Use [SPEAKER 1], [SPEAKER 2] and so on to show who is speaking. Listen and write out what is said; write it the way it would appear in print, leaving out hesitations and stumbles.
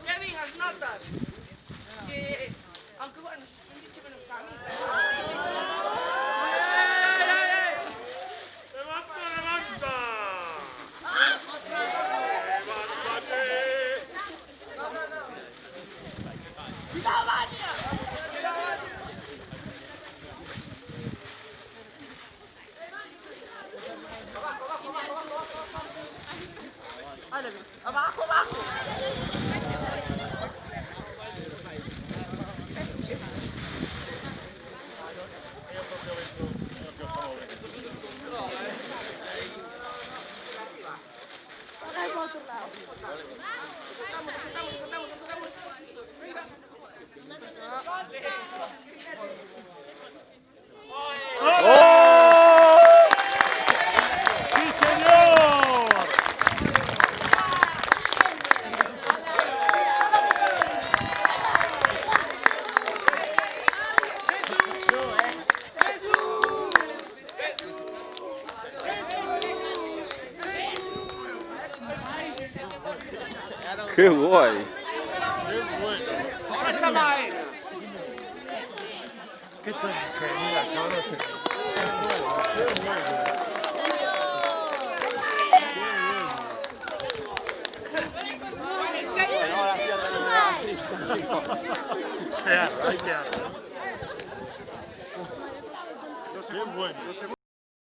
[SPEAKER 1] Kevin, as notas. Que, aunque bueno, non diche menos que a mí.
[SPEAKER 2] ¡Levanta, levanta!
[SPEAKER 1] Abajo, abajo. Ahora por otro lado.
[SPEAKER 2] ¡Sí, señor!
[SPEAKER 3] ¡Qué guay!
[SPEAKER 1] Ahora chaval.
[SPEAKER 4] ¿Qué tal? Genial, chaval.